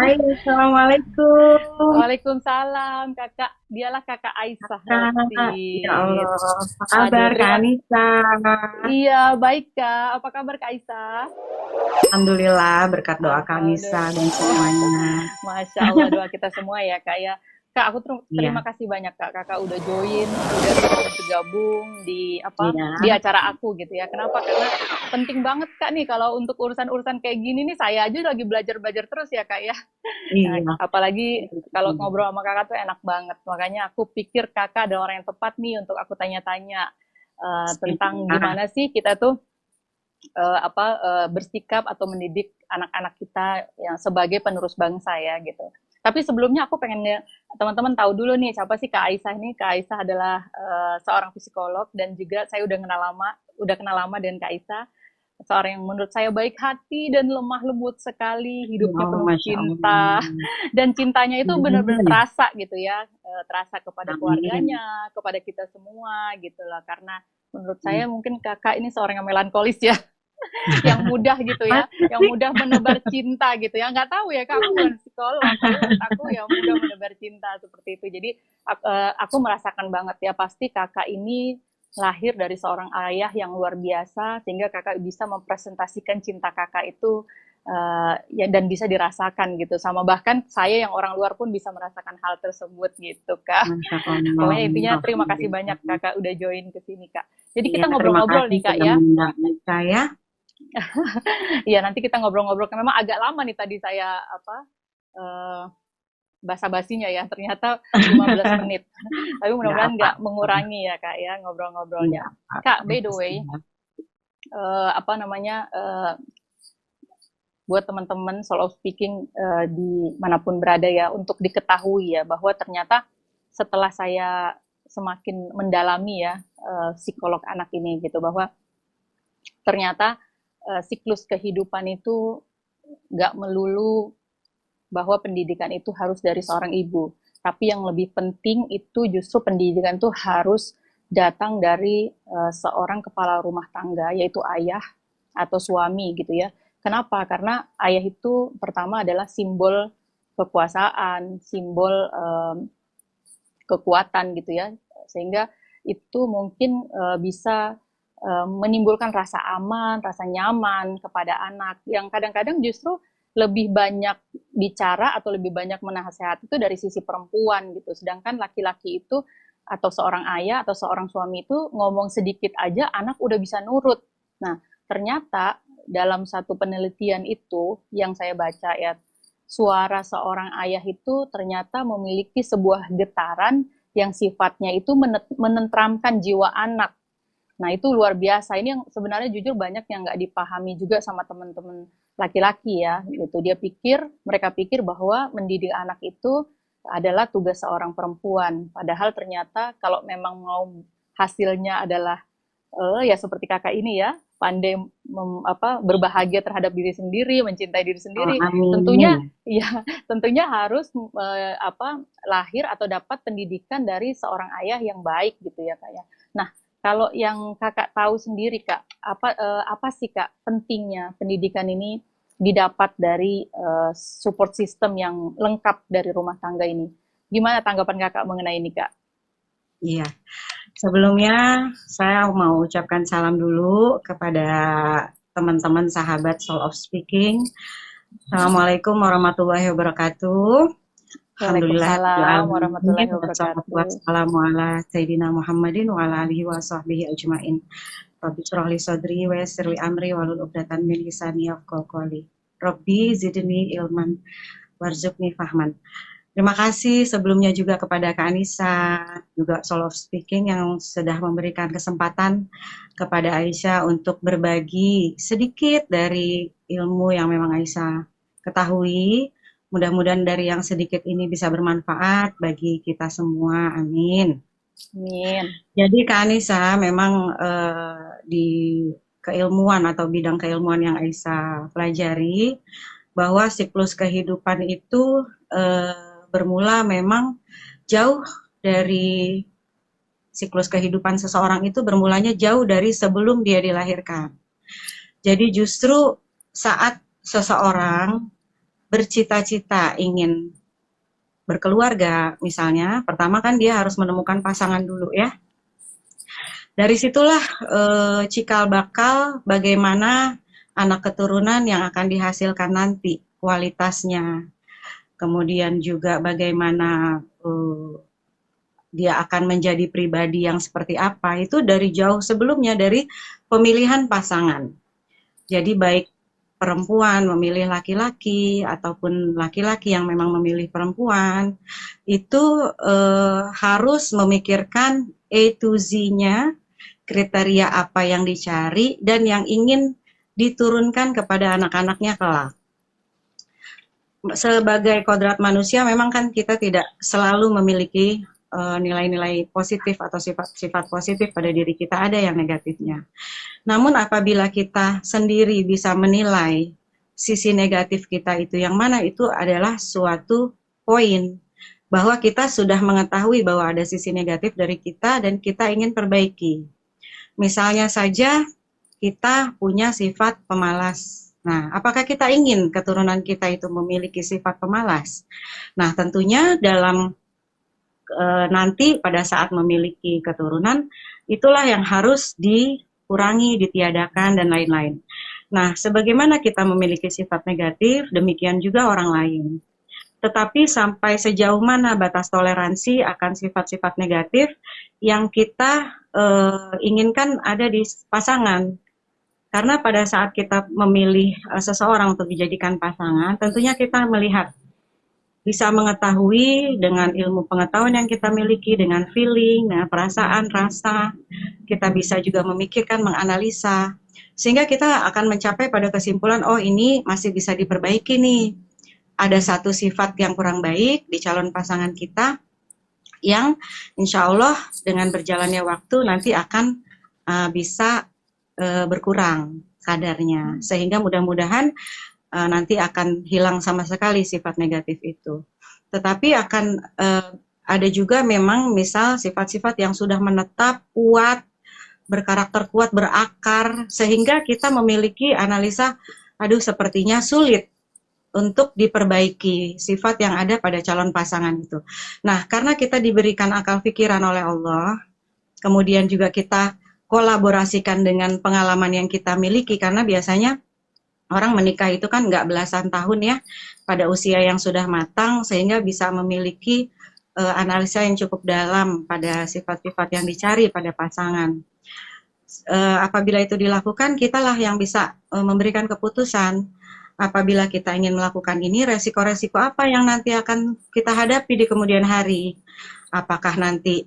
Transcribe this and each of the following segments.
Hai, Assalamualaikum. Waalaikumsalam, Kakak. Dialah Kakak Aisyah Kak, ya Rosid. Allah, apa Aduh, kabar Kak Anissa? Iya, baik, Kak. Apa kabar, Kak Aisyah? Alhamdulillah, berkat doa Kak Anissa Alhamdulillah. dan semuanya. Masya Allah, doa kita semua ya, Kak ya. Kak, aku terima Iya, kasih banyak, Kak. Kakak udah join, udah mau bergabung di iya, di acara aku gitu ya. Kenapa? Karena penting banget, Kak, nih kalau untuk urusan-urusan kayak gini nih, saya aja lagi belajar-belajar terus ya, Kak ya. Nah, iya. apalagi kalau ngobrol sama kakak tuh enak banget. Makanya aku pikir kakak ada orang yang tepat nih untuk aku tanya-tanya tentang Nah, gimana sih kita tuh bersikap atau mendidik anak-anak kita yang sebagai penerus bangsa ya gitu. Tapi sebelumnya aku pengen teman-teman tahu dulu nih siapa sih Kak Aisyah ini. Kak Aisyah adalah seorang psikolog dan juga saya udah kenal lama dengan Kak Aisyah, seorang yang menurut saya baik hati dan lemah lembut sekali, ya hidupnya Allah, penuh Masya cinta, Allah. dan cintanya itu benar-benar Amin, terasa gitu ya, terasa kepada amin. keluarganya, kepada kita semua gitu lah. Karena menurut saya mungkin kakak ini seorang yang melankolis ya, yang mudah gitu ya, Masa yang sih? mudah menebar cinta gitu ya. Nggak tahu ya, kak, aku bukan psikolog, tapi menurut aku ya mudah menebar cinta seperti itu. Jadi aku merasakan banget ya, pasti kakak ini lahir dari seorang ayah yang luar biasa sehingga kakak bisa mempresentasikan cinta kakak itu ya, dan bisa dirasakan gitu, sama bahkan saya yang orang luar pun bisa merasakan hal tersebut gitu kak. Masya Allah, Pokoknya intinya terima kasih banyak Alhamdulillah. kakak udah join ke sini kak. Jadi Iya, kita terima ngobrol-ngobrol kasih nih kak sudah ya. mengundang saya. Iya, nanti kita ngobrol-ngobrol. Memang agak lama nih tadi saya eh, basa-basinya ya. Ternyata 15 menit. Tapi Nggak mudah-mudahan nggak apa-apa. mengurangi ya Kak ya Iya, ngobrol-ngobrolnya. apa-apa. Kak, by the way, apa namanya, buat teman-teman solo speaking di manapun berada ya, untuk diketahui ya bahwa ternyata setelah saya semakin mendalami ya psikolog anak ini gitu, bahwa ternyata siklus kehidupan itu nggak melulu bahwa pendidikan itu harus dari seorang ibu. Tapi yang lebih penting itu justru pendidikan itu harus datang dari seorang kepala rumah tangga, yaitu ayah atau suami gitu ya. Kenapa? Karena ayah itu pertama adalah simbol kekuasaan, simbol kekuatan gitu ya. Sehingga itu mungkin bisa menimbulkan rasa aman, rasa nyaman kepada anak yang kadang-kadang justru lebih banyak bicara atau lebih banyak menasehati itu dari sisi perempuan gitu. Sedangkan laki-laki itu atau seorang ayah atau seorang suami itu ngomong sedikit aja anak udah bisa nurut. Nah, ternyata dalam satu penelitian itu yang saya baca ya, suara seorang ayah itu ternyata memiliki sebuah getaran yang sifatnya itu menenteramkan jiwa anak. Nah, itu luar biasa. Ini yang sebenarnya jujur banyak yang nggak dipahami juga sama teman-teman laki-laki ya. Gitu. Mereka pikir bahwa mendidik anak itu adalah tugas seorang perempuan. Padahal ternyata kalau memang mau hasilnya adalah ya seperti kakak ini ya, pandai berbahagia terhadap diri sendiri, mencintai diri Oh, sendiri. Tentunya amin. ya, tentunya harus lahir atau dapat pendidikan dari seorang ayah yang baik gitu ya kak ya. Nah, kalau yang kakak tahu sendiri kak, apa sih kak pentingnya pendidikan ini didapat dari support system yang lengkap dari rumah tangga ini? Gimana tanggapan kakak mengenai ini kak? Iya. Sebelumnya saya mau ucapkan salam dulu kepada teman-teman sahabat Soul of Speaking. Assalamualaikum warahmatullahi wabarakatuh. Alhamdulillah Waalaikumsalam alamin. warahmatullahi Wassalatu wabarakatuh. wassalamu ala sayyidina Muhammadin wa ala alihi wa sahbihi ajmain. Rabbi shrah li sadri wa yassir li amri wahlul 'uqdatam min lisani yafqahu qawli. Rabbi zidni ilman warzuqni fahman. Terima kasih sebelumnya juga kepada Kak Anissa, juga Soul of Speaking yang sudah memberikan kesempatan kepada Aisyah untuk berbagi sedikit dari ilmu yang memang Aisyah ketahui. Mudah-mudahan dari yang sedikit ini bisa bermanfaat bagi kita semua. Amin. Amin. Jadi Kak Anissa memang di keilmuan atau bidang keilmuan yang Aisyah pelajari bahwa siklus kehidupan itu bermula memang jauh dari siklus kehidupan seseorang itu bermulanya jauh dari sebelum dia dilahirkan. Jadi justru saat seseorang bercita-cita ingin berkeluarga misalnya, pertama kan dia harus menemukan pasangan dulu ya. Dari situlah cikal bakal bagaimana anak keturunan yang akan dihasilkan nanti, kualitasnya. Kemudian juga bagaimana dia akan menjadi pribadi yang seperti apa, itu dari jauh sebelumnya, dari pemilihan pasangan. Jadi baik perempuan memilih laki-laki ataupun laki-laki yang memang memilih perempuan, itu harus memikirkan A to Z-nya, kriteria apa yang dicari dan yang ingin diturunkan kepada anak-anaknya kelak. Sebagai kodrat manusia memang kan kita tidak selalu memiliki nilai-nilai positif atau sifat-sifat positif pada diri kita, ada yang negatifnya. Namun apabila kita sendiri bisa menilai sisi negatif kita itu yang mana, itu adalah suatu poin bahwa kita sudah mengetahui bahwa ada sisi negatif dari kita dan kita ingin perbaiki. Misalnya saja kita punya sifat pemalas. Nah, apakah kita ingin keturunan kita itu memiliki sifat pemalas? Nah, tentunya dalam nanti pada saat memiliki keturunan, itulah yang harus dikurangi, ditiadakan, dan lain-lain. Nah, sebagaimana kita memiliki sifat negatif, demikian juga orang lain. Tetapi sampai sejauh mana batas toleransi akan sifat-sifat negatif yang kita inginkan ada di pasangan. Karena pada saat kita memilih seseorang untuk dijadikan pasangan, tentunya kita melihat, bisa mengetahui dengan ilmu pengetahuan yang kita miliki, dengan feeling, dengan perasaan, rasa, kita bisa juga memikirkan, menganalisa, sehingga kita akan mencapai pada kesimpulan, oh ini masih bisa diperbaiki nih, ada satu sifat yang kurang baik di calon pasangan kita, yang insya Allah dengan berjalannya waktu nanti akan bisa berkurang kadarnya, sehingga mudah-mudahan nanti akan hilang sama sekali sifat negatif itu. Tetapi akan ada juga memang misal sifat-sifat yang sudah menetap, kuat, berkarakter kuat, berakar, sehingga kita memiliki analisa, aduh sepertinya sulit untuk diperbaiki sifat yang ada pada calon pasangan itu. Nah, karena kita diberikan akal pikiran oleh Allah, kemudian juga kita kolaborasikan dengan pengalaman yang kita miliki, karena biasanya orang menikah itu kan nggak belasan tahun ya, pada usia yang sudah matang, sehingga bisa memiliki analisa yang cukup dalam pada sifat-sifat yang dicari pada pasangan. Apabila itu dilakukan, kitalah yang bisa memberikan keputusan. Apabila kita ingin melakukan ini, resiko-resiko apa yang nanti akan kita hadapi di kemudian hari. Apakah nanti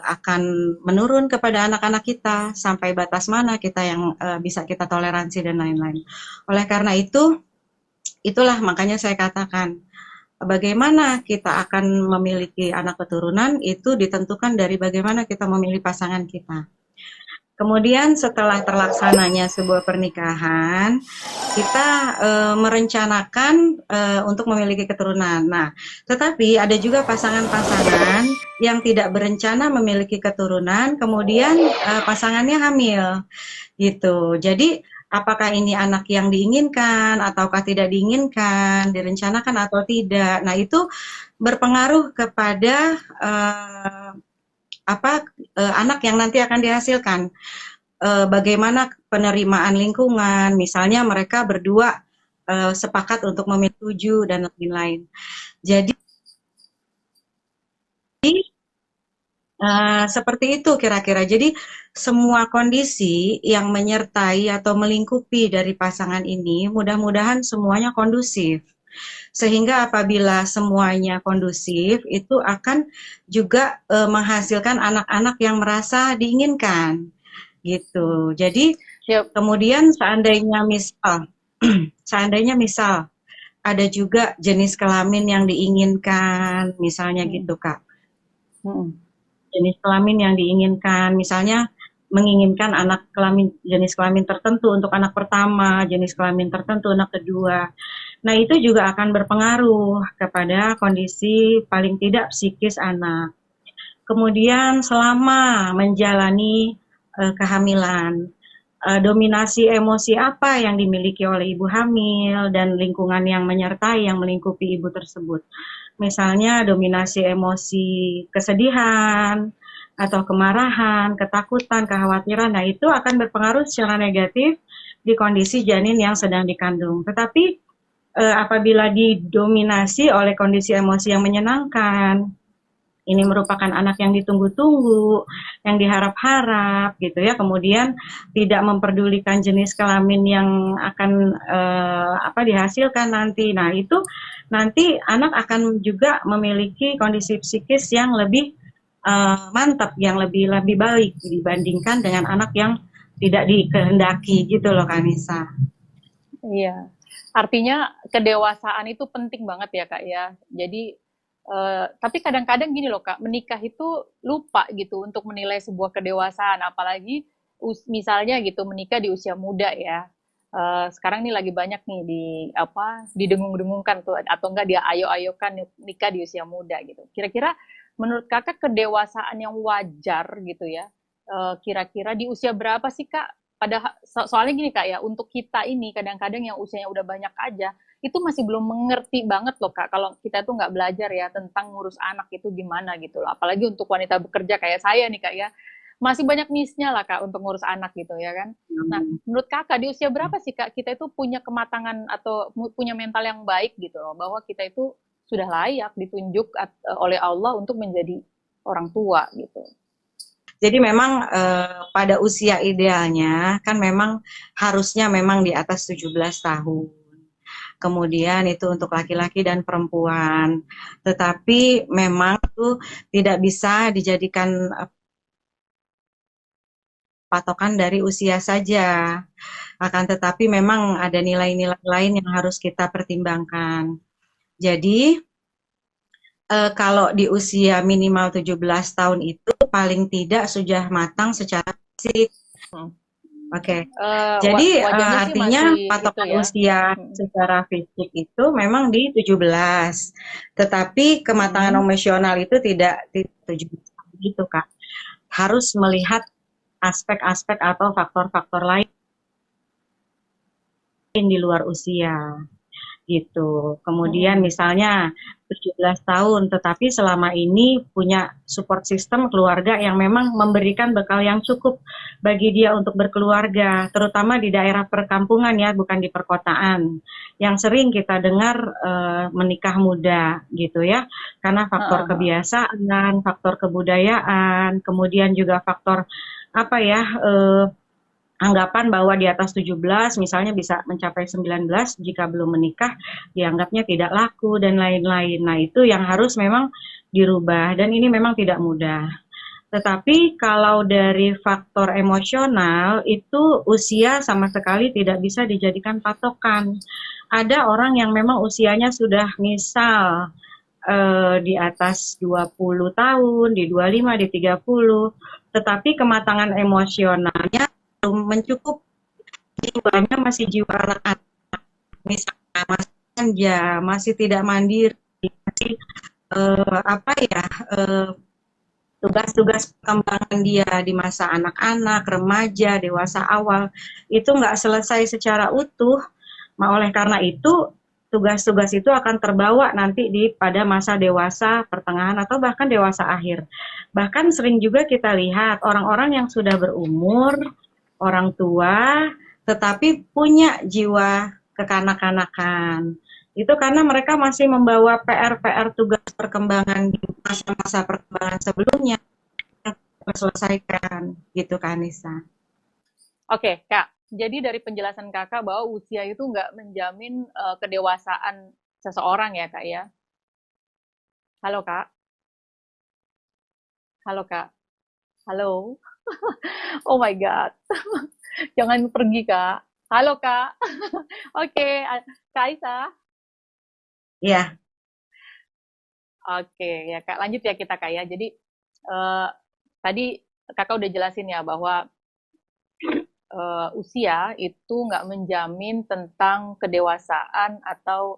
akan menurun kepada anak-anak kita, sampai batas mana kita yang bisa kita toleransi dan lain-lain. Oleh karena itu, itulah makanya saya katakan, bagaimana kita akan memiliki anak keturunan itu ditentukan dari bagaimana kita memilih pasangan kita. Kemudian setelah terlaksananya sebuah pernikahan, kita merencanakan untuk memiliki keturunan. Nah, tetapi ada juga pasangan-pasangan yang tidak berencana memiliki keturunan, kemudian pasangannya hamil, gitu. Jadi, apakah ini anak yang diinginkan ataukah tidak diinginkan, direncanakan atau tidak. Nah, itu berpengaruh kepada anak yang nanti akan dihasilkan. Bagaimana penerimaan lingkungan, misalnya mereka berdua sepakat untuk memilih 7 dan lain-lain. Jadi seperti itu kira-kira. Jadi semua kondisi yang menyertai atau melingkupi dari pasangan ini mudah-mudahan semuanya kondusif. Sehingga apabila semuanya kondusif, itu akan juga menghasilkan anak-anak yang merasa diinginkan, gitu. Jadi kemudian seandainya misal ada juga jenis kelamin yang diinginkan, misalnya gitu Kak. Jenis kelamin yang diinginkan, misalnya menginginkan anak kelamin jenis kelamin tertentu untuk anak pertama, jenis kelamin tertentu anak kedua. Nah, itu juga akan berpengaruh kepada kondisi paling tidak psikis anak. Kemudian selama menjalani kehamilan, dominasi emosi apa yang dimiliki oleh ibu hamil dan lingkungan yang menyertai yang melingkupi ibu tersebut. Misalnya dominasi emosi kesedihan atau kemarahan, ketakutan, kekhawatiran, nah itu akan berpengaruh secara negatif di kondisi janin yang sedang dikandung. Tetapi apabila didominasi oleh kondisi emosi yang menyenangkan, ini merupakan anak yang ditunggu-tunggu, yang diharap-harap gitu ya. Kemudian tidak memperdulikan jenis kelamin yang akan dihasilkan nanti. Nah, itu nanti anak akan juga memiliki kondisi psikis yang lebih mantap, yang lebih baik dibandingkan dengan anak yang tidak dikehendaki gitu loh Kanisa. Iya. Artinya kedewasaan itu penting banget ya Kak ya. Jadi tapi kadang-kadang gini loh Kak, menikah itu lupa gitu untuk menilai sebuah kedewasaan, apalagi misalnya gitu menikah di usia muda ya. Sekarang nih lagi banyak nih didengung-dengungkan tuh atau enggak dia ayo-ayokan nikah di usia muda gitu. Kira-kira menurut Kakak kedewasaan yang wajar gitu ya, kira-kira di usia berapa sih Kak? Soalnya gini Kak ya, untuk kita ini kadang-kadang yang usianya udah banyak aja, itu masih belum mengerti banget loh Kak, kalau kita tuh nggak belajar ya tentang ngurus anak itu gimana gitu loh. Apalagi untuk wanita bekerja kayak saya nih Kak ya, masih banyak miss-nya lah Kak untuk ngurus anak gitu ya kan. Nah, menurut Kakak di usia berapa sih Kak kita itu punya kematangan atau punya mental yang baik gitu loh, bahwa kita itu sudah layak ditunjuk oleh Allah untuk menjadi orang tua gitu. Jadi memang pada usia idealnya kan memang harusnya memang di atas 17 tahun. Kemudian itu untuk laki-laki dan perempuan. Tetapi memang itu tidak bisa dijadikan patokan dari usia saja. Akan tetapi memang ada nilai-nilai lain yang harus kita pertimbangkan. Jadi kalau di usia minimal 17 tahun itu paling tidak sudah matang secara fisik. Oke. Jadi artinya patokan ya. Usia secara fisik itu memang di 17. Tetapi kematangan emosional itu tidak 17 gitu, Kak. Harus melihat aspek-aspek atau faktor-faktor lain di luar usia. Gitu. Kemudian misalnya 17 tahun, tetapi selama ini punya support system keluarga yang memang memberikan bekal yang cukup bagi dia untuk berkeluarga, terutama di daerah perkampungan ya, bukan di perkotaan. Yang sering kita dengar menikah muda gitu ya, karena faktor kebiasaan, faktor kebudayaan, kemudian juga faktor anggapan bahwa di atas 17 misalnya bisa mencapai 19 jika belum menikah dianggapnya tidak laku dan lain-lain. Nah, itu yang harus memang dirubah dan ini memang tidak mudah. Tetapi kalau dari faktor emosional itu usia sama sekali tidak bisa dijadikan patokan. Ada orang yang memang usianya sudah misal di atas 20 tahun, di 25, di 30, tetapi kematangan emosionalnya belum mencukup, jiwanya masih jiwa anak-anak, misalnya masih manja, masih tidak mandiri, masih tugas-tugas perkembangan dia di masa anak-anak, remaja, dewasa awal itu nggak selesai secara utuh. Oleh karena itu tugas-tugas itu akan terbawa nanti pada masa dewasa pertengahan atau bahkan dewasa akhir. Bahkan sering juga kita lihat orang-orang yang sudah berumur, orang tua, tetapi punya jiwa kekanak-kanakan. Itu karena mereka masih membawa PR-PR tugas perkembangan di masa-masa perkembangan sebelumnya selesaikan, gitu kan Nisa. Oke, Kak. Jadi dari penjelasan Kakak bahwa usia itu nggak menjamin kedewasaan seseorang ya, Kak ya. Halo, Kak. Halo, Kak. Halo. Oh my God. Jangan pergi, Kak. Halo, Kak. Oke, Kak Aisyah. Iya. Oke, ya Kak. Lanjut ya kita, Kak ya. Jadi tadi Kakak udah jelasin ya bahwa usia itu nggak menjamin tentang kedewasaan atau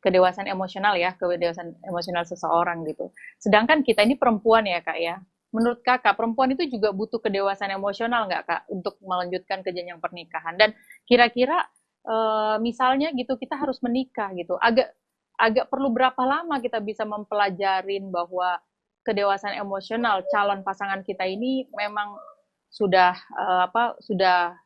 kedewasaan emosional ya, kedewasaan emosional seseorang gitu. Sedangkan kita ini perempuan ya Kak ya, menurut kakak perempuan itu juga butuh kedewasaan emosional nggak kak untuk melanjutkan ke jenjang pernikahan? Dan kira-kira misalnya gitu kita harus menikah gitu, agak agak perlu berapa lama kita bisa mempelajarin bahwa kedewasaan emosional calon pasangan kita ini memang sudah sudah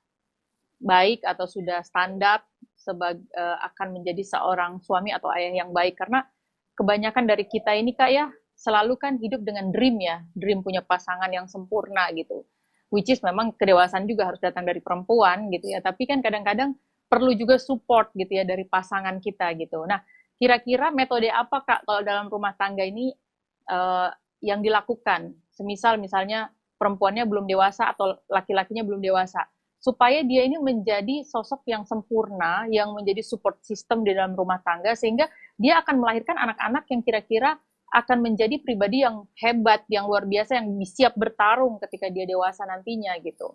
baik atau sudah standar sebagai akan menjadi seorang suami atau ayah yang baik, karena kebanyakan dari kita ini kak ya selalu kan hidup dengan dream ya, dream punya pasangan yang sempurna gitu, which is memang kedewasaan juga harus datang dari perempuan gitu ya, tapi kan kadang-kadang perlu juga support gitu ya dari pasangan kita gitu. Nah, kira-kira metode apa kak kalau dalam rumah tangga ini eh, yang dilakukan, semisal misalnya perempuannya belum dewasa atau laki-lakinya belum dewasa, supaya dia ini menjadi sosok yang sempurna, yang menjadi support system di dalam rumah tangga, sehingga dia akan melahirkan anak-anak yang kira-kira akan menjadi pribadi yang hebat, yang luar biasa, yang siap bertarung ketika dia dewasa nantinya gitu.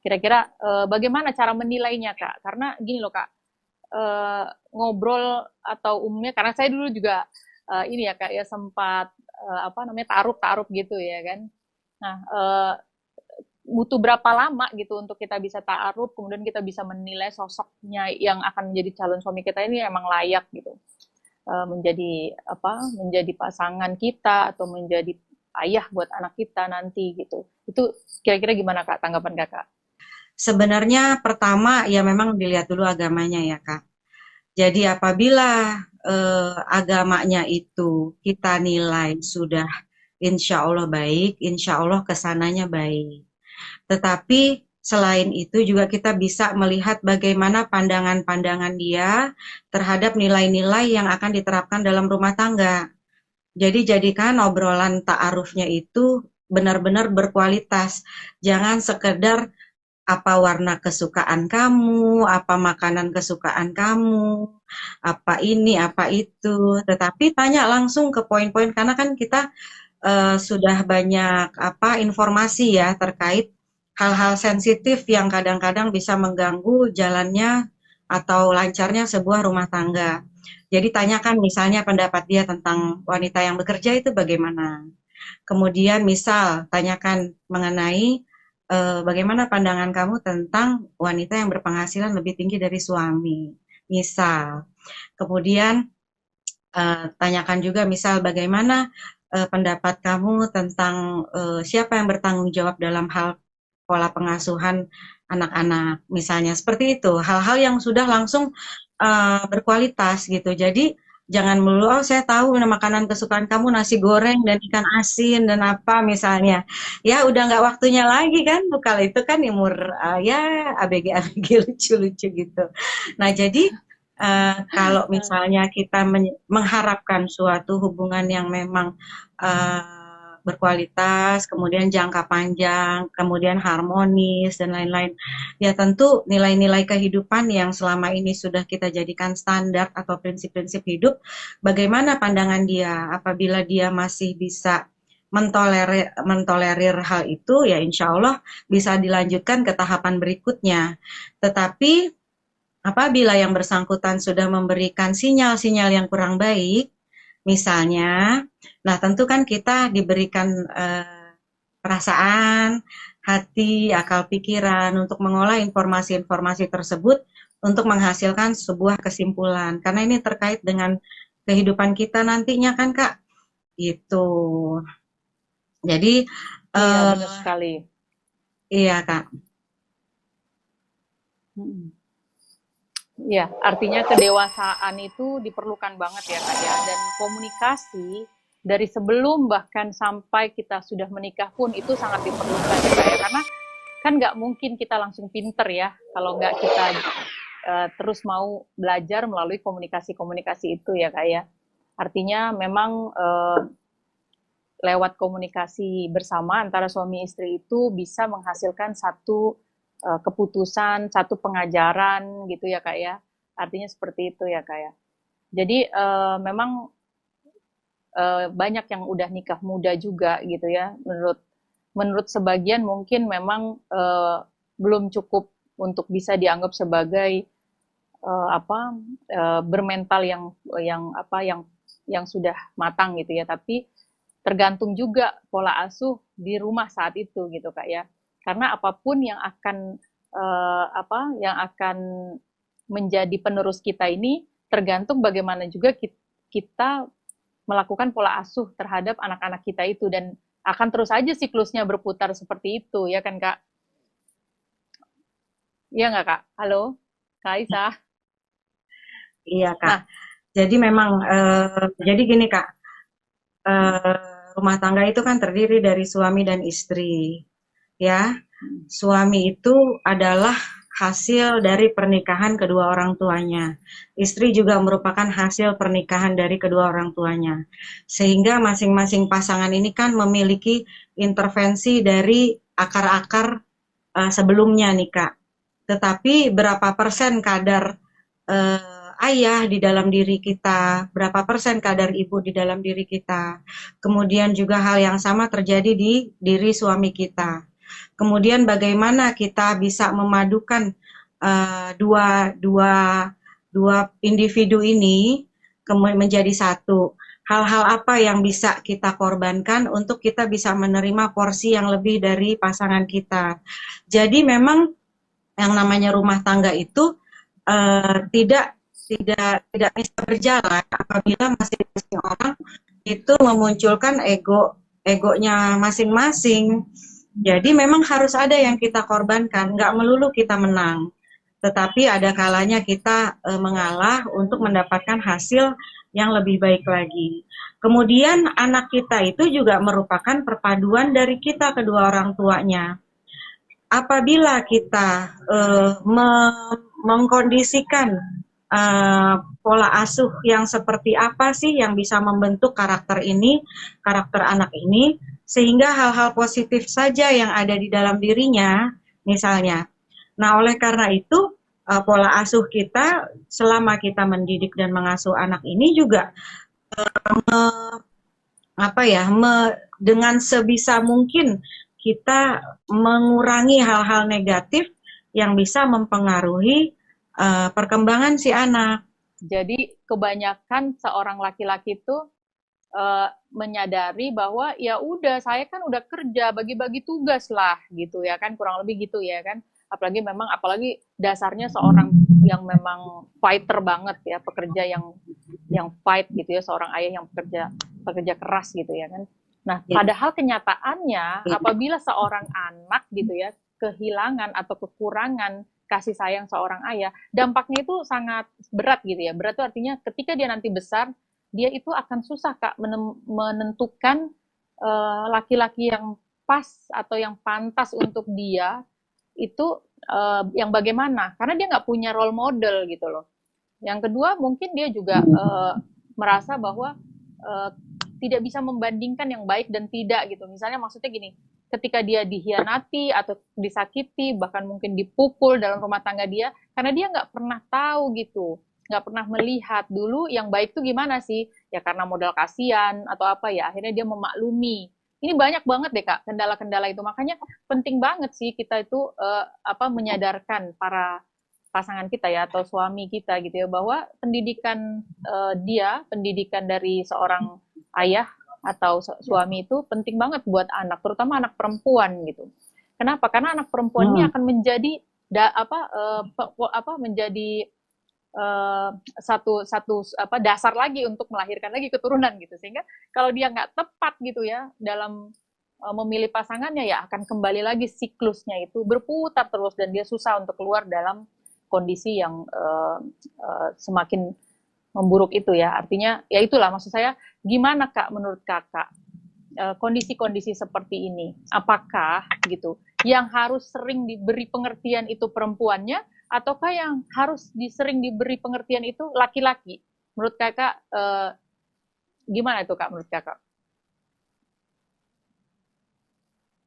Kira-kira bagaimana cara menilainya kak? Karena gini loh kak, ngobrol atau umumnya, karena saya dulu juga ini ya kak ya sempat apa namanya taruh gitu ya kan. Nah, butuh berapa lama gitu untuk kita bisa ta'aruf, kemudian kita bisa menilai sosoknya yang akan menjadi calon suami kita ini emang layak gitu, menjadi apa, menjadi pasangan kita atau menjadi ayah buat anak kita nanti gitu. Itu kira-kira gimana kak tanggapan kakak? Sebenarnya pertama ya memang dilihat dulu agamanya ya Kak. Jadi apabila agamanya itu kita nilai sudah insya Allah baik, insya Allah kesananya baik. Tetapi selain itu juga kita bisa melihat bagaimana pandangan-pandangan dia terhadap nilai-nilai yang akan diterapkan dalam rumah tangga. Jadi jadikan obrolan ta'arufnya itu benar-benar berkualitas. Jangan sekedar apa warna kesukaan kamu, apa makanan kesukaan kamu, apa ini, apa itu. Tetapi tanya langsung ke poin-poin karena kan kita sudah banyak apa informasi ya terkait hal-hal sensitif yang kadang-kadang bisa mengganggu jalannya atau lancarnya sebuah rumah tangga. Jadi tanyakan misalnya pendapat dia tentang wanita yang bekerja itu bagaimana. Kemudian misal tanyakan mengenai bagaimana pandangan kamu tentang wanita yang berpenghasilan lebih tinggi dari suami. Misal. Kemudian tanyakan juga misal bagaimana pendapat kamu tentang siapa yang bertanggung jawab dalam hal pola pengasuhan anak-anak, misalnya seperti itu. Hal-hal yang sudah langsung berkualitas gitu. Jadi jangan melulu, oh saya tahu makanan kesukaan kamu nasi goreng dan ikan asin dan apa misalnya. Ya udah nggak waktunya lagi kan, kalau itu kan umur ya ABG-ABG lucu-lucu gitu. Nah jadi kalau misalnya kita mengharapkan suatu hubungan yang memang berkualitas, kemudian jangka panjang, kemudian harmonis dan lain-lain, ya tentu nilai-nilai kehidupan yang selama ini sudah kita jadikan standar atau prinsip-prinsip hidup, bagaimana pandangan dia apabila dia masih bisa mentolerir hal itu, ya insya Allah bisa dilanjutkan ke tahapan berikutnya. Tetapi apabila yang bersangkutan sudah memberikan sinyal-sinyal yang kurang baik, misalnya, nah tentu kan kita diberikan perasaan, hati, akal pikiran untuk mengolah informasi-informasi tersebut untuk menghasilkan sebuah kesimpulan. Karena ini terkait dengan kehidupan kita nantinya kan Kak, gitu. Jadi, Iya benar sekali. iya Kak. Ya, artinya kedewasaan itu diperlukan banget ya Kak ya, dan komunikasi dari sebelum bahkan sampai kita sudah menikah pun itu sangat diperlukan ya Kak ya, karena kan nggak mungkin kita langsung pinter ya kalau nggak kita terus mau belajar melalui komunikasi-komunikasi itu ya Kak ya. Artinya memang lewat komunikasi bersama antara suami istri itu bisa menghasilkan satu keputusan, satu pengajaran gitu ya Kak ya. Artinya seperti itu ya Kak ya. Jadi memang banyak yang udah nikah muda juga gitu ya. Menurut sebagian mungkin memang belum cukup untuk bisa dianggap sebagai bermental yang sudah matang gitu ya. Tapi tergantung juga pola asuh di rumah saat itu gitu Kak ya. Karena apapun yang akan yang akan menjadi penerus kita ini tergantung bagaimana juga kita melakukan pola asuh terhadap anak-anak kita itu, dan akan terus aja siklusnya berputar seperti itu ya kan Kak? Iya nggak Kak? Halo, Kak Aisyah. Iya Kak. Nah, Jadi memang jadi gini Kak, rumah tangga itu kan terdiri dari suami dan istri, ya. Suami itu adalah hasil dari pernikahan kedua orang tuanya. Istri juga merupakan hasil pernikahan dari kedua orang tuanya. Sehingga masing-masing pasangan ini kan memiliki intervensi dari akar-akar sebelumnya nih Kak. Tetapi berapa persen kadar ayah di dalam diri kita, berapa persen kadar ibu di dalam diri kita. Kemudian juga hal yang sama terjadi di diri suami kita. Kemudian bagaimana kita bisa memadukan dua dua dua individu ini menjadi satu. Hal-hal apa yang bisa kita korbankan untuk kita bisa menerima porsi yang lebih dari pasangan kita. Jadi memang yang namanya rumah tangga itu tidak tidak bisa berjalan apabila masing-masing orang itu memunculkan egonya masing-masing. Jadi memang harus ada yang kita korbankan, nggak melulu kita menang. Tetapi ada kalanya kita mengalah untuk mendapatkan hasil yang lebih baik lagi. Kemudian anak kita itu juga merupakan perpaduan dari kita kedua orang tuanya. Apabila kita mengkondisikan pola asuh yang seperti apa sih yang bisa membentuk karakter ini, karakter anak ini, sehingga hal-hal positif saja yang ada di dalam dirinya, misalnya. Nah, oleh karena itu, pola asuh kita selama kita mendidik dan mengasuh anak ini juga dengan sebisa mungkin kita mengurangi hal-hal negatif yang bisa mempengaruhi perkembangan si anak. jadi kebanyakan seorang laki-laki itu menyadari bahwa ya udah saya kan udah kerja, bagi-bagi tugas lah gitu ya kan, kurang lebih gitu ya kan. Apalagi dasarnya seorang yang memang fighter banget ya, pekerja yang fight gitu ya, seorang ayah yang pekerja keras gitu ya kan. Nah, padahal kenyataannya apabila seorang anak gitu ya kehilangan atau kekurangan kasih sayang seorang ayah, dampaknya itu sangat berat gitu ya. Berat itu artinya ketika dia nanti besar, dia itu akan susah Kak menentukan laki-laki yang pas atau yang pantas untuk dia itu yang bagaimana, karena dia nggak punya role model gitu loh. Yang kedua mungkin dia juga merasa bahwa tidak bisa membandingkan yang baik dan tidak gitu. Misalnya maksudnya gini, ketika dia dihianati atau disakiti, bahkan mungkin dipukul dalam rumah tangga dia, karena dia nggak pernah tahu gitu, nggak pernah melihat dulu yang baik tuh gimana sih, ya karena modal kasihan atau apa ya, akhirnya dia memaklumi. Ini banyak banget deh Kak, kendala-kendala itu. Makanya penting banget sih kita itu menyadarkan para pasangan kita ya atau suami kita gitu ya, bahwa pendidikan pendidikan dari seorang ayah atau suami itu penting banget buat anak, terutama anak perempuan gitu. Kenapa? Karena anak perempuan ini akan menjadi menjadi satu dasar lagi untuk melahirkan lagi keturunan gitu. Sehingga kalau dia nggak tepat gitu ya dalam memilih pasangannya, ya akan kembali lagi siklusnya itu berputar terus dan dia susah untuk keluar dalam kondisi yang semakin memburuk itu ya. Artinya ya itulah maksud saya, gimana Kak menurut Kakak kondisi-kondisi seperti ini? Apakah gitu yang harus sering diberi pengertian itu perempuannya, ataukah yang harus sering diberi pengertian itu laki-laki? Menurut Kakak gimana itu Kak menurut Kakak?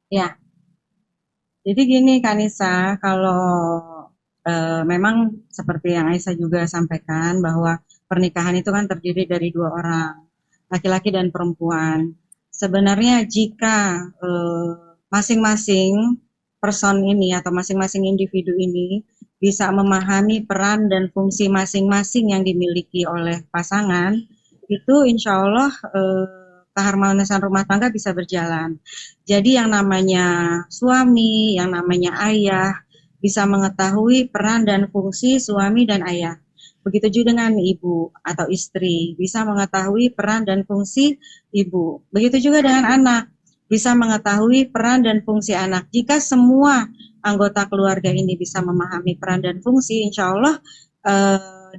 Ya, jadi gini Kanisa, kalau memang seperti yang Aisyah juga sampaikan bahwa pernikahan itu kan terdiri dari dua orang, laki-laki dan perempuan. Sebenarnya jika masing-masing person ini atau masing-masing individu ini bisa memahami peran dan fungsi masing-masing yang dimiliki oleh pasangan, itu insya Allah keharmonisan rumah tangga bisa berjalan. Jadi yang namanya suami, yang namanya ayah bisa mengetahui peran dan fungsi suami dan ayah. Begitu juga dengan ibu atau istri, bisa mengetahui peran dan fungsi ibu. Begitu juga dengan anak, bisa mengetahui peran dan fungsi anak. Jika semua anggota keluarga ini bisa memahami peran dan fungsi, insya Allah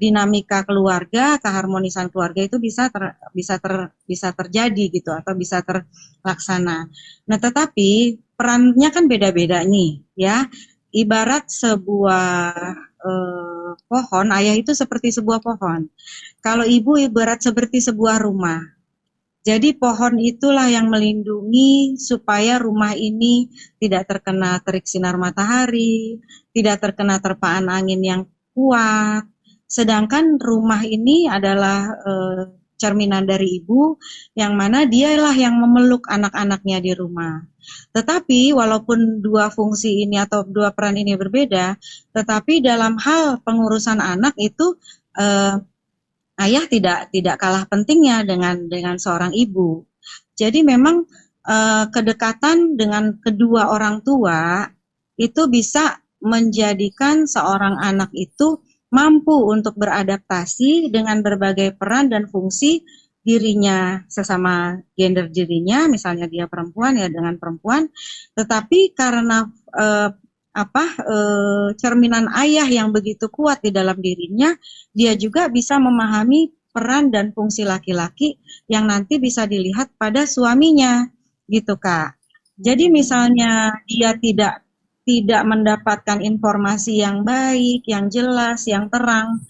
dinamika keluarga, keharmonisan keluarga itu bisa terjadi gitu atau bisa terlaksana. Nah, tetapi perannya kan beda-beda nih, ya. Ibarat sebuah pohon, ayah itu seperti sebuah pohon. Kalau ibu ibarat seperti sebuah rumah. Jadi pohon itulah yang melindungi supaya rumah ini tidak terkena terik sinar matahari, tidak terkena terpaan angin yang kuat. Sedangkan rumah ini adalah cerminan dari ibu, yang mana dialah yang memeluk anak-anaknya di rumah. Tetapi walaupun dua fungsi ini atau dua peran ini berbeda, tetapi dalam hal pengurusan anak itu ayah tidak kalah pentingnya dengan seorang ibu. Jadi memang kedekatan dengan kedua orang tua itu bisa menjadikan seorang anak itu mampu untuk beradaptasi dengan berbagai peran dan fungsi dirinya sesama gender dirinya, misalnya dia perempuan ya dengan perempuan, tetapi karena cerminan ayah yang begitu kuat di dalam dirinya, dia juga bisa memahami peran dan fungsi laki-laki yang nanti bisa dilihat pada suaminya, gitu Kak. Jadi misalnya dia tidak mendapatkan informasi yang baik, yang jelas, yang terang,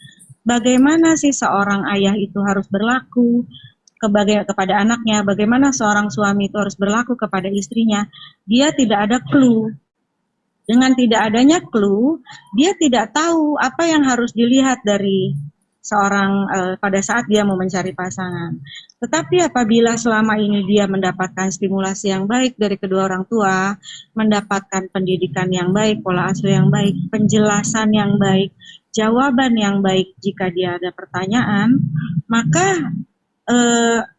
bagaimana sih seorang ayah itu harus berlaku kepada anaknya, bagaimana seorang suami itu harus berlaku kepada istrinya, dia tidak ada clue. Dengan tidak adanya clue, dia tidak tahu apa yang harus dilihat dari seorang pada saat dia mau mencari pasangan. Tetapi apabila selama ini dia mendapatkan stimulasi yang baik dari kedua orang tua, mendapatkan pendidikan yang baik, pola asuh yang baik, penjelasan yang baik, jawaban yang baik jika dia ada pertanyaan, maka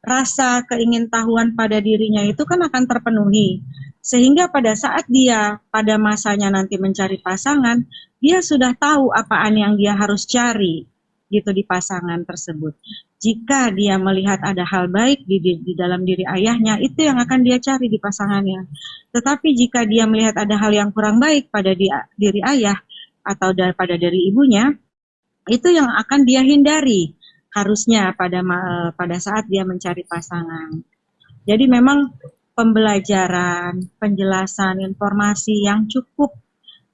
rasa keingintahuan pada dirinya itu kan akan terpenuhi. Sehingga pada saat dia pada masanya nanti mencari pasangan, dia sudah tahu apaan yang dia harus cari gitu di pasangan tersebut. Jika dia melihat ada hal baik di dalam diri ayahnya, itu yang akan dia cari di pasangannya. Tetapi jika dia melihat ada hal yang kurang baik pada diri ayah atau pada diri ibunya, itu yang akan dia hindari harusnya pada saat dia mencari pasangan. Jadi memang pembelajaran, penjelasan, informasi yang cukup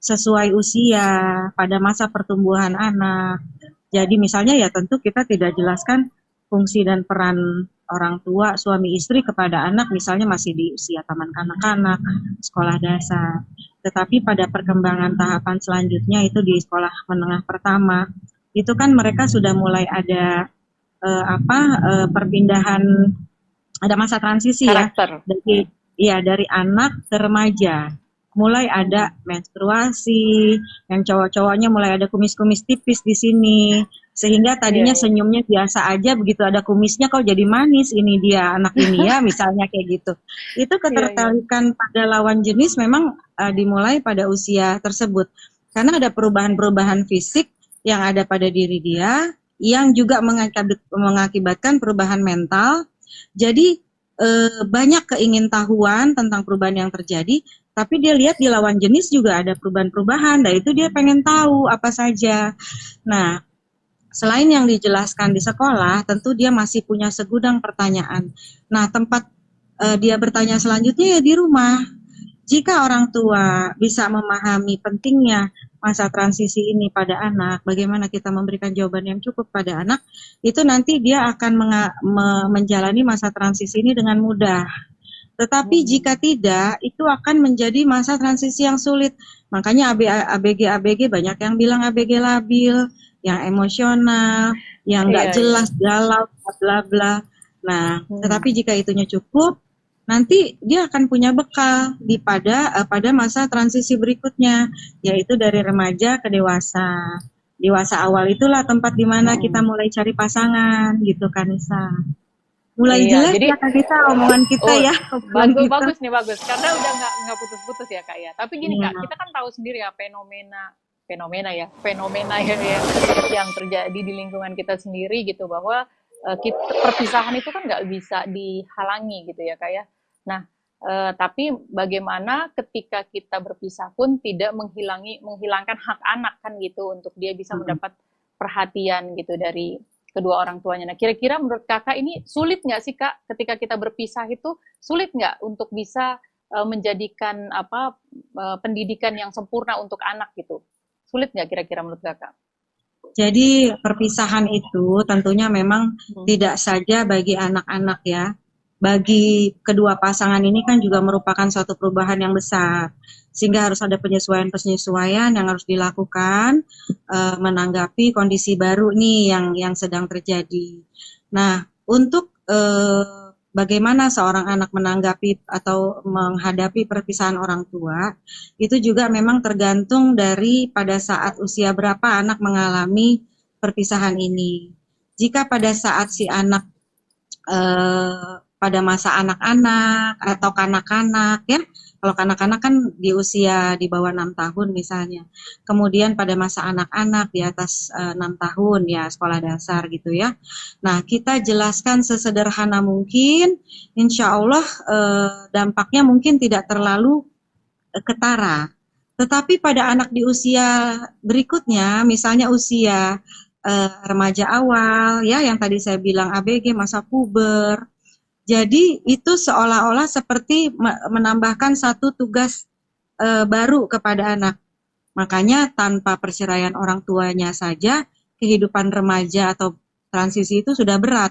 sesuai usia pada masa pertumbuhan anak. Jadi misalnya ya tentu kita tidak jelaskan fungsi dan peran orang tua, suami istri kepada anak misalnya masih di usia taman kanak-kanak, sekolah dasar. Tetapi pada perkembangan tahapan selanjutnya itu di sekolah menengah pertama, itu kan mereka sudah mulai ada perpindahan, ada masa transisi karakter. Dari anak ke remaja. Mulai ada menstruasi, yang cowok-cowoknya mulai ada kumis-kumis tipis di sini. Sehingga tadinya senyumnya biasa aja, begitu ada kumisnya kok jadi manis, ini dia anak ini ya, misalnya kayak gitu. Itu ketertarikan pada lawan jenis memang dimulai pada usia tersebut. Karena ada perubahan-perubahan fisik yang ada pada diri dia, yang juga mengakibatkan perubahan mental. Jadi banyak keingintahuan tentang perubahan yang terjadi, tapi dia lihat di lawan jenis juga ada perubahan-perubahan, dan itu dia pengen tahu apa saja. Nah, selain yang dijelaskan di sekolah, tentu dia masih punya segudang pertanyaan. Nah, tempat dia bertanya selanjutnya ya di rumah. Jika orang tua bisa memahami pentingnya masa transisi ini pada anak, bagaimana kita memberikan jawaban yang cukup pada anak, itu nanti dia akan menjalani masa transisi ini dengan mudah. Tetapi jika tidak, itu akan menjadi masa transisi yang sulit. Makanya ABG banyak yang bilang ABG labil, yang emosional, yang nggak jelas, galau, bla bla. Nah, tetapi jika itunya cukup, nanti dia akan punya bekal pada masa transisi berikutnya, yaitu dari remaja ke dewasa. Dewasa awal itulah tempat di mana kita mulai cari pasangan, gitu kan Nisa. Mulai Iya, jelas jadi ya Kak Gita omongan kita oh, ya, obrolan bagus kita. bagus nih bagus. Karena udah nggak putus-putus ya Kak ya. Tapi gini Kak, Iya. kita kan tahu sendiri ya fenomena fenomena yang terjadi di lingkungan kita sendiri gitu bahwa perpisahan itu kan nggak bisa dihalangi gitu ya Kak ya. Nah, tapi bagaimana ketika kita berpisah pun tidak menghilangkan hak anak kan gitu untuk dia bisa Mm. mendapat perhatian gitu dari kedua orang tuanya. Nah, kira-kira menurut kakak ini sulit nggak sih kak ketika kita berpisah itu sulit nggak untuk bisa menjadikan apa pendidikan yang sempurna untuk anak gitu? Sulit nggak kira-kira menurut kakak? Jadi perpisahan itu tentunya memang Hmm. tidak saja bagi anak-anak ya. Bagi kedua pasangan ini kan juga merupakan suatu perubahan yang besar. Sehingga harus ada penyesuaian-penyesuaian yang harus dilakukan menanggapi kondisi baru nih yang sedang terjadi. Nah, untuk bagaimana seorang anak menanggapi atau menghadapi perpisahan orang tua, itu juga memang tergantung dari pada saat usia berapa anak mengalami perpisahan ini. Jika pada saat si anak pada masa anak-anak atau kanak-kanak ya, kalau kanak-kanak kan di usia di bawah 6 tahun misalnya. Kemudian pada masa anak-anak di atas 6 tahun ya sekolah dasar gitu ya. Nah, kita jelaskan sesederhana mungkin, insya Allah dampaknya mungkin tidak terlalu ketara. Tetapi pada anak di usia berikutnya, misalnya usia remaja awal, ya yang tadi saya bilang ABG, masa puber. Jadi itu seolah-olah seperti menambahkan satu tugas baru kepada anak. Makanya tanpa perceraian orang tuanya saja, kehidupan remaja atau transisi itu sudah berat.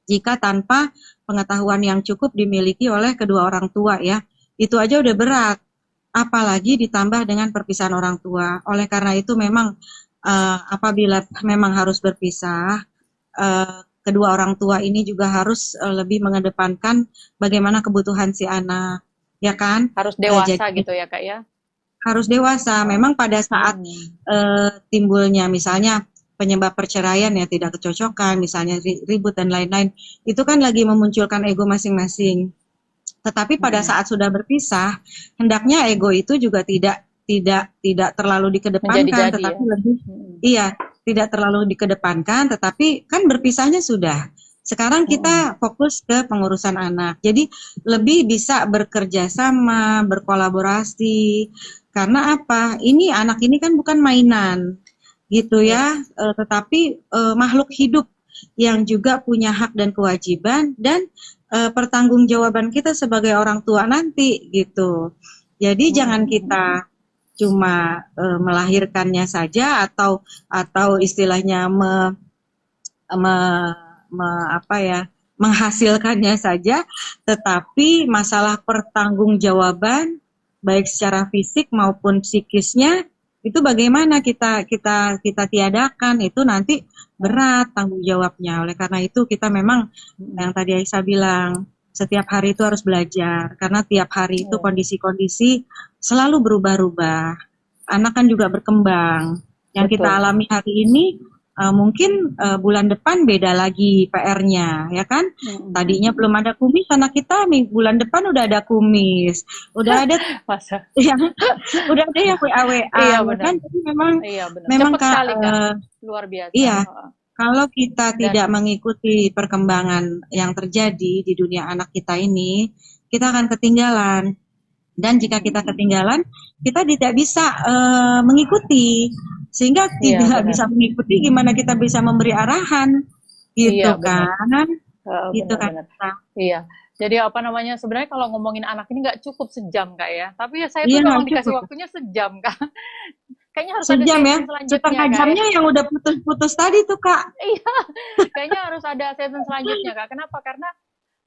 Jika tanpa pengetahuan yang cukup dimiliki oleh kedua orang tua ya, itu aja udah berat apalagi ditambah dengan perpisahan orang tua. Oleh karena itu memang apabila memang harus berpisah, kedua orang tua ini juga harus lebih mengedepankan bagaimana kebutuhan si anak, ya kan? Harus dewasa Jadi gitu ya kak ya? harus dewasa. Memang pada saat Hmm. timbulnya misalnya penyebab perceraian ya tidak kecocokan, misalnya ribut dan lain-lain, itu kan lagi memunculkan ego masing-masing. Tetapi pada Hmm. saat sudah berpisah, hendaknya ego itu juga tidak terlalu dikedepankan, Menjadi-jadi ya? tetapi lebih Hmm. iya, tidak terlalu dikedepankan, tetapi kan berpisahnya sudah. Sekarang Hmm. kita fokus ke pengurusan anak. Jadi lebih bisa bekerja sama, berkolaborasi. Karena apa? Ini anak ini kan bukan mainan, gitu Iya. ya, tetapi makhluk hidup yang juga punya hak dan kewajiban dan pertanggungjawaban kita sebagai orang tua nanti gitu. Jadi jangan Hmm. kita cuma melahirkannya saja atau istilahnya me, apa ya menghasilkannya saja, tetapi masalah pertanggungjawaban baik secara fisik maupun psikisnya itu bagaimana kita tiadakan itu nanti berat tanggung jawabnya. Oleh karena itu kita memang yang tadi Aisyah bilang setiap hari itu harus belajar karena tiap hari itu Iya. kondisi-kondisi selalu berubah-ubah. Anak kan juga berkembang. Yang kita Betul. alami hari ini mungkin bulan depan beda lagi PR-nya, ya kan? Hmm. Tadinya belum ada kumis, anak kita bulan depan udah ada kumis, udah ada Masa? yang udah ada yang WA-WA, Iya ya benar. kan? Jadi memang Iya benar. memang Cepat Kak, sekali kak. Luar biasa. iya, kalau kita Dan tidak mengikuti perkembangan yang terjadi di dunia anak kita ini, kita akan ketinggalan. Dan jika kita ketinggalan, kita tidak bisa mengikuti. Sehingga iya tidak benar. bisa mengikuti, gimana kita bisa memberi arahan, gitu Iya benar. kan? Gitu kan. Benar-benar. Iya. Jadi apa namanya? Sebenarnya kalau ngomongin anak ini nggak cukup sejam kak ya. Tapi ya saya Iya, tuh nggak memang dikasih cukup. waktunya sejam kak. Kayaknya harus ada Sejam ya. season selanjutnya Setengah kak ya. jamnya yang udah putus-putus tadi tuh, Kak. Iya. Kayaknya harus ada season selanjutnya kak. Kenapa? Karena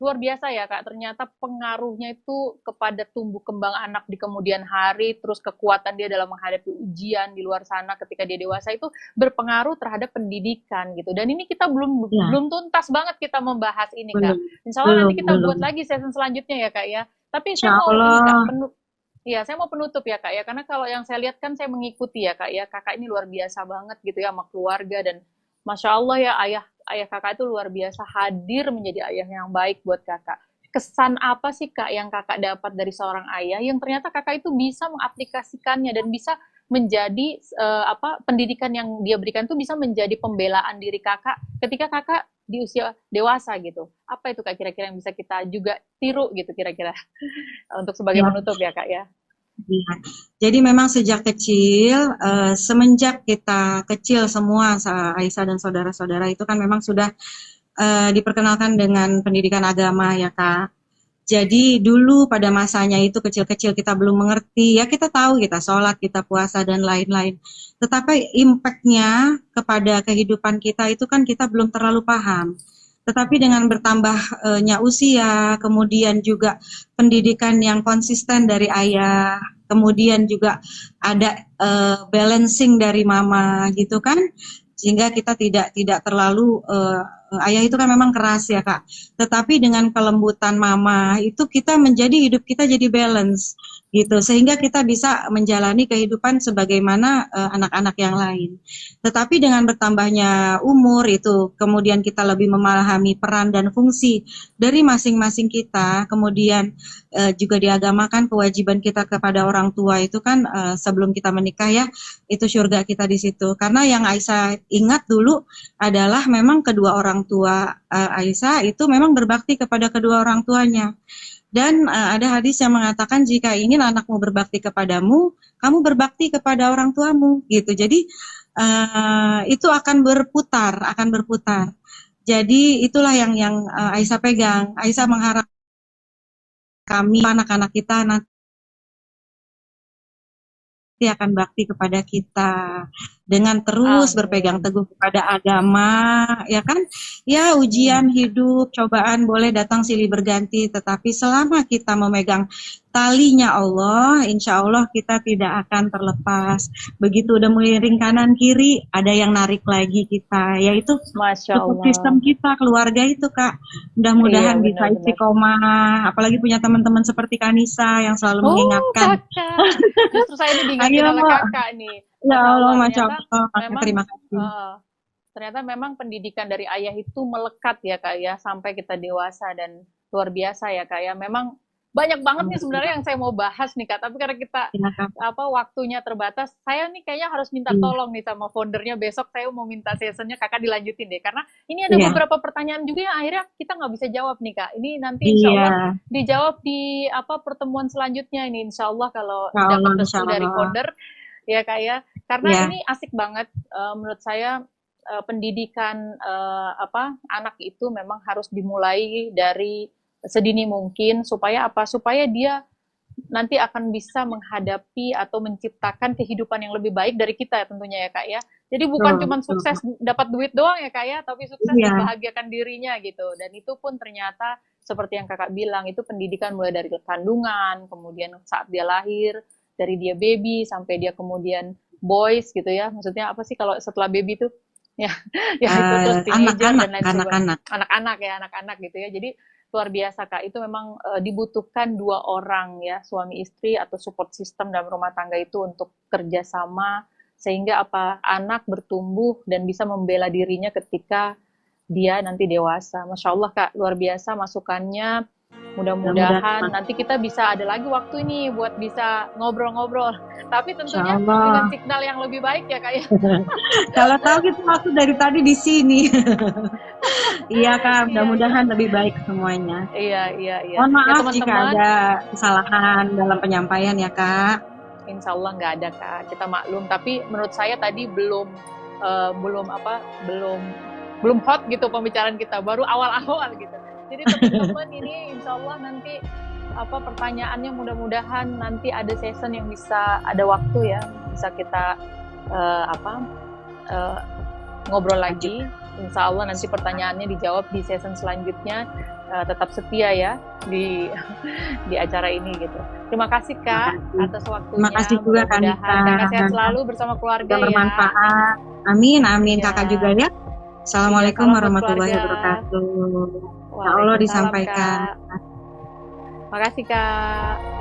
luar biasa ya kak. Ternyata pengaruhnya itu kepada tumbuh kembang anak di kemudian hari, terus kekuatan dia dalam menghadapi ujian di luar sana ketika dia dewasa itu berpengaruh terhadap pendidikan gitu. Dan ini kita belum Ya, belum tuntas banget kita membahas ini kak. belum. Insya Allah nanti kita Belum. buat lagi season selanjutnya ya kak ya. Tapi Insya saya mau ini kak, Allah. iya, saya mau penutup ya kak ya, karena kalau yang saya lihat kan saya mengikuti ya kak ya, kakak ini luar biasa banget gitu ya sama keluarga dan Masya Allah ya, ayah kakak itu luar biasa, hadir menjadi ayah yang baik buat kakak. Kesan apa sih kak yang kakak dapat dari seorang ayah yang ternyata kakak itu bisa mengaplikasikannya dan bisa menjadi pendidikan yang dia berikan itu bisa menjadi pembelaan diri kakak ketika kakak di usia dewasa gitu. Apa itu kak kira-kira yang bisa kita juga tiru gitu kira-kira untuk sebagai Ya. penutup ya kak ya? Iya. Jadi memang sejak kecil, semenjak kita kecil semua, Aisyah dan saudara-saudara itu kan memang sudah diperkenalkan dengan pendidikan agama ya Kak. Jadi dulu pada masanya itu kecil-kecil kita belum mengerti, ya kita tahu kita sholat, kita puasa dan lain-lain. Tetapi impact-nya kepada kehidupan kita itu kan kita belum terlalu paham. Tetapi dengan bertambahnya usia, kemudian juga pendidikan yang konsisten dari ayah, kemudian juga ada balancing dari mama gitu kan, sehingga kita tidak terlalu ayah itu kan memang keras ya Kak, tetapi dengan kelembutan mama itu kita menjadi hidup kita jadi balance gitu, sehingga kita bisa menjalani kehidupan sebagaimana anak-anak yang lain. Tetapi dengan bertambahnya umur itu kemudian kita lebih memahami peran dan fungsi dari masing-masing kita, kemudian juga diagamakan kewajiban kita kepada orang tua itu kan sebelum kita menikah ya, itu surga kita di situ. Karena yang Aisyah ingat dulu adalah memang kedua orang tua Aisyah itu memang berbakti kepada kedua orang tuanya. Dan ada hadis yang mengatakan jika ingin anakmu berbakti kepadamu, kamu berbakti kepada orang tuamu gitu. Jadi itu akan berputar. Jadi itulah yang Aisyah pegang. Aisyah mengharap kami anak-anak kita nanti akan bakti kepada kita dengan terus berpegang teguh kepada agama, ya kan? Ya ujian hidup, cobaan boleh datang silih berganti, tetapi selama kita memegang talinya Allah, insya Allah kita tidak akan terlepas. Begitu udah miring kanan kiri, ada yang narik lagi kita, yaitu support sistem kita, keluarga itu Kak. Mudah-mudahan bisa istiqomah, apalagi punya teman-teman seperti Kanisa yang selalu mengingatkan. Kakak. Justru saya ini diingatkan oleh kakak nih. Ya Allah, Masya Allah, terima kasih. Ternyata memang pendidikan dari ayah itu melekat ya Kak ya, sampai kita dewasa dan luar biasa ya Kak ya. Memang banyak banget nih sebenarnya yang saya mau bahas nih Kak, tapi karena kita waktunya terbatas, saya nih kayaknya harus minta tolong nih sama foundernya, besok saya mau minta sessionnya Kakak dilanjutin deh, karena ini ada beberapa pertanyaan juga yang akhirnya kita nggak bisa jawab nih Kak. Ini nanti insya Allah dijawab di pertemuan selanjutnya ini, insya Allah kalau dapat restu dari founder ya Kak ya, karena ini asik banget menurut saya. Pendidikan anak itu memang harus dimulai dari sedini mungkin supaya dia nanti akan bisa menghadapi atau menciptakan kehidupan yang lebih baik dari kita ya tentunya ya Kak ya. Jadi bukan cuma sukses dapat duit doang ya Kak ya, tapi sukses membahagiakan dirinya gitu. Dan itu pun ternyata seperti yang Kakak bilang, itu pendidikan mulai dari kandungan, kemudian saat dia lahir, dari dia baby sampai dia kemudian boys gitu ya. Maksudnya apa sih kalau setelah baby tuh? Ya itu terus teenager dan lain sebagainya. Anak-anak gitu ya. Jadi luar biasa Kak, itu memang dibutuhkan dua orang ya, suami istri atau support system dalam rumah tangga itu untuk kerjasama sehingga anak bertumbuh dan bisa membela dirinya ketika dia nanti dewasa. Masya Allah Kak, luar biasa masukannya. Mudah-mudahan nanti kita bisa ada lagi waktu ini buat bisa ngobrol-ngobrol. Tapi tentunya dengan signal yang lebih baik ya Kak ya. Kalau tahu kita waktu dari tadi di sini. Iya Kak, mudah-mudahan lebih baik semuanya. Iya. Mohon maaf ya, jika ada kesalahan dalam penyampaian ya Kak. Insya Allah nggak ada Kak, kita maklum. Tapi menurut saya tadi belum hot gitu pembicaraan kita, baru awal-awal gitu. Jadi teman-teman ini insya Allah nanti pertanyaannya mudah-mudahan nanti ada session yang bisa ada waktu ya, bisa kita ngobrol lagi. Insya Allah nanti pertanyaannya dijawab di session selanjutnya. Tetap setia ya di acara ini gitu. Terima kasih Kak atas waktunya. Terima kasih juga Kak. Kakak sehat selalu bersama keluarga ya. Bermanfaat. Amin. Allah juga ya. Assalamualaikum warahmatullahi wabarakatuh. Ya Allah disampaikan. Makasih Kak.